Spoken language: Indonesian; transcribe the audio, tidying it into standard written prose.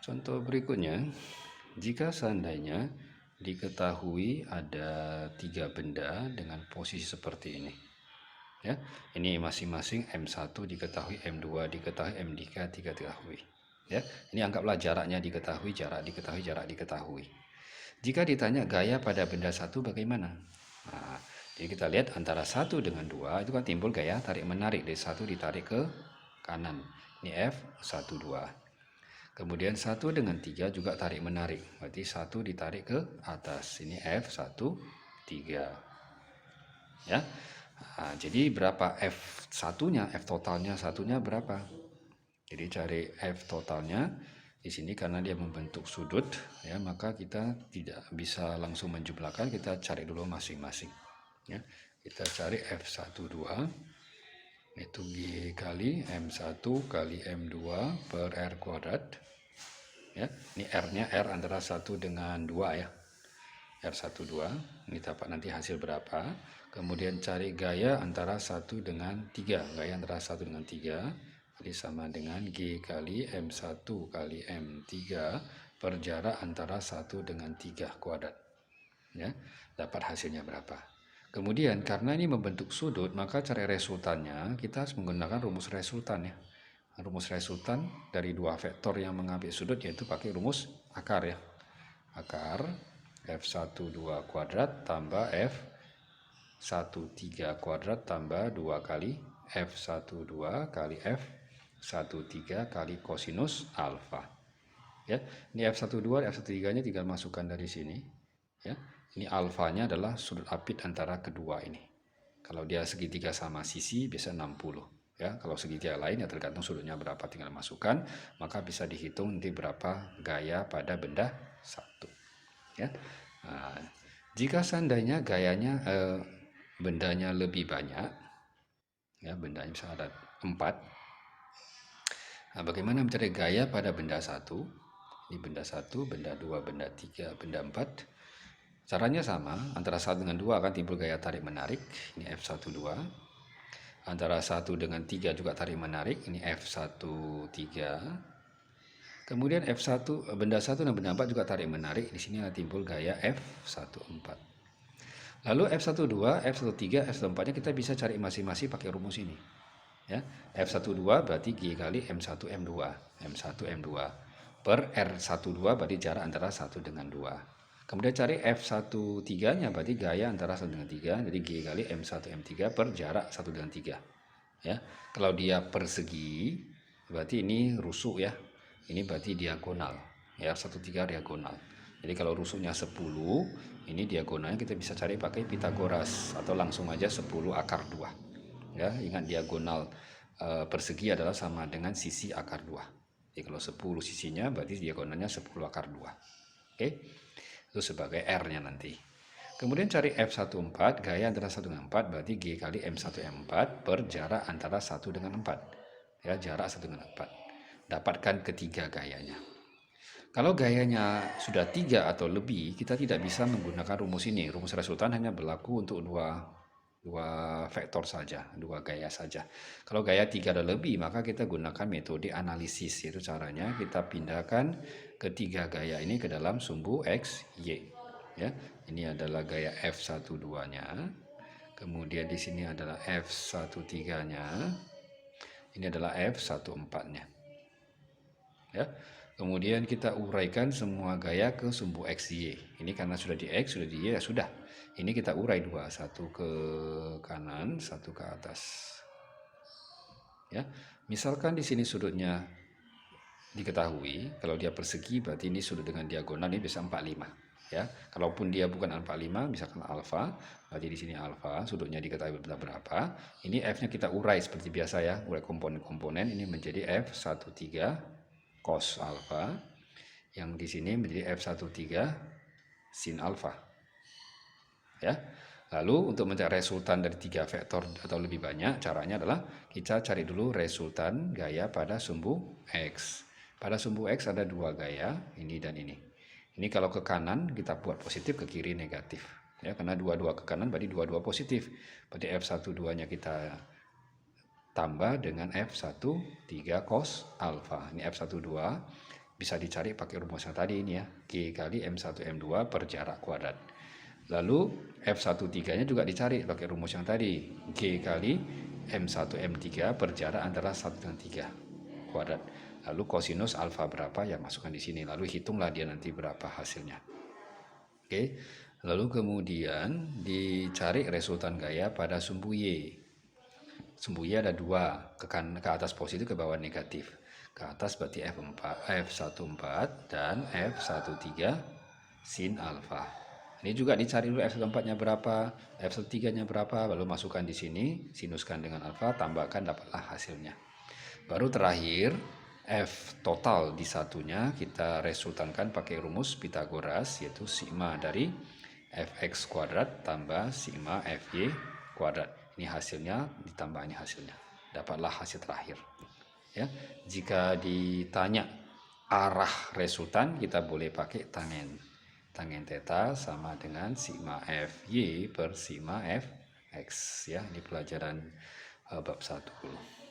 Contoh berikutnya, jika seandainya diketahui ada 3 benda dengan posisi seperti ini. Ya, ini masing-masing M1 diketahui, M2 diketahui, M3 diketahui. Ya, ini anggaplah jaraknya diketahui, jarak diketahui, jarak diketahui. Jika ditanya gaya pada benda satu bagaimana? Nah, jadi kita lihat antara 1 dengan 2 itu kan timbul gaya tarik-menarik. Dari 1 ditarik ke kanan. Ini F1, 2. Kemudian 1 dengan 3 juga tarik-menarik. Berarti 1 ditarik ke atas. Ini F1, 3. Ya. Nah, jadi berapa F1-nya? F totalnya satunya berapa? Jadi cari F totalnya. Di sini karena dia membentuk sudut, ya, maka kita tidak bisa langsung menjumlahkan, kita cari dulu masing-masing. Ya. Kita cari F12 itu G kali M1 kali M2 per R kuadrat. Ya, ini R-nya R antara 1 dengan 2 ya. R12, ini dapat nanti hasil berapa. Kemudian cari gaya antara 1 dengan 3. Gaya antara 1 dengan 3 jadi sama dengan G kali M1 kali M3 per jarak antara 1 dengan 3 kuadrat. Ya, dapat hasilnya berapa. Kemudian karena ini membentuk sudut, maka cari resultannya kita harus menggunakan rumus resultan ya. Rumus resultan dari dua vektor yang mengambil sudut yaitu pakai rumus akar ya. Akar F12 kuadrat tambah F13 kuadrat tambah 2 kali F12 kali F13 kali kosinus alfa. Ya, ini F12, F13-nya tinggal masukkan dari sini. Ya, ini alfanya adalah sudut apit antara kedua ini. Kalau dia segitiga sama sisi bisa 60. Ya, kalau segitiga lain ya tergantung sudutnya berapa tinggal masukkan, maka bisa dihitung nanti berapa gaya pada benda satu. Ya. Nah, jika seandainya gayanya bendanya lebih banyak, ya bendanya bisa ada 4. Nah, bagaimana mencari gaya pada benda satu? Ini benda 1, benda 2, benda 3, benda 4. Caranya sama, antara 1 dengan 2 akan timbul gaya tarik menarik, ini F12. Antara 1 dengan 3 juga tarik menarik, ini F13. Kemudian F1, benda 1 dan benda 4 juga tarik menarik, di sini timbul gaya F14. Lalu F12, F13, F14-nya kita bisa cari masing-masing pakai rumus ini. Ya, F12 berarti G kali M1 M2. M1 M2 per R12 berarti jarak antara 1 dengan 2. Kemudian cari F13-nya berarti gaya antara 1 dengan 3, jadi G kali M1 M3 per jarak 1 dengan 3. Ya, kalau dia persegi berarti ini rusuk ya. Ini berarti diagonal. Ya, 13 diagonal. Jadi kalau rusuknya 10, ini diagonalnya kita bisa cari pakai Pitagoras atau langsung aja 10 akar 2. Ya, ingat diagonal persegi adalah sama dengan sisi akar 2. Jadi kalau 10 sisinya berarti diagonalnya 10 akar 2. Oke. Itu sebagai R-nya nanti. Kemudian cari F14, gaya antara 1 dengan 4 berarti G kali M1 M4 per jarak antara 1 dengan 4. Ya, jarak 1 dengan 4. Dapatkan ketiga gayanya. Kalau gayanya sudah 3 atau lebih, kita tidak bisa menggunakan rumus ini. Rumus resultan hanya berlaku untuk dua vektor saja, 2 gaya saja. Kalau gaya 3 dan lebih, maka kita gunakan metode analisis. Yaitu caranya kita pindahkan ketiga gaya ini ke dalam sumbu X, Y. Ya, ini adalah gaya F12-nya. Kemudian di sini adalah F13-nya. Ini adalah F14-nya. Ya. Kemudian kita uraikan semua gaya ke sumbu X, Y. Ini karena sudah di X, sudah di Y, ya sudah. Ini kita urai dua, satu ke kanan, satu ke atas. Ya. Misalkan di sini sudutnya diketahui, kalau dia persegi berarti ini sudut dengan diagonal ini bisa 45. Ya, kalaupun dia bukan 45, misalkan alfa, berarti di sini alfa, sudutnya diketahui berapa. Ini F-nya kita urai seperti biasa ya, urai komponen-komponen, ini menjadi F13 cos alfa, yang di sini menjadi F13 sin alfa. Ya. Lalu untuk mencari resultan dari 3 vektor atau lebih banyak, caranya adalah kita cari dulu resultan gaya pada sumbu X. Pada sumbu X ada 2 gaya, ini dan ini. Ini kalau ke kanan kita buat positif, ke kiri negatif. Ya, karena 2 ke kanan berarti 2 positif. Berarti F12-nya kita tambah dengan F13 cos alfa. Ini F12, bisa dicari pakai rumus yang tadi ini ya, G kali M1 M2 per jarak kuadrat. Lalu F13 nya juga dicari pakai rumus yang tadi, G kali M1 M3 per jarak antara 1 dan 3 kuadrat. Lalu kosinus alfa berapa ya masukkan di sini, lalu hitunglah dia nanti berapa hasilnya. Oke. Lalu kemudian dicari resultan gaya pada sumbu Y. Sumbu Y ada dua, ke atas positif, ke bawah negatif. Ke atas berarti F14 dan F13 sin alfa. Ini juga dicari dulu F14-nya berapa, F13-nya berapa, lalu masukkan di sini, sinuskan dengan alfa, tambahkan, dapatlah hasilnya. Baru terakhir, F total di satunya kita resultankan pakai rumus Pitagoras, yaitu sigma dari Fx kuadrat tambah sigma Fy kuadrat. Ini hasilnya, ditambah ini hasilnya. Dapatlah hasil terakhir. Ya, jika ditanya arah resultan, kita boleh pakai tangen. Tangen theta sama dengan sigma Fy per sigma Fx. Ya, di pelajaran bab 1.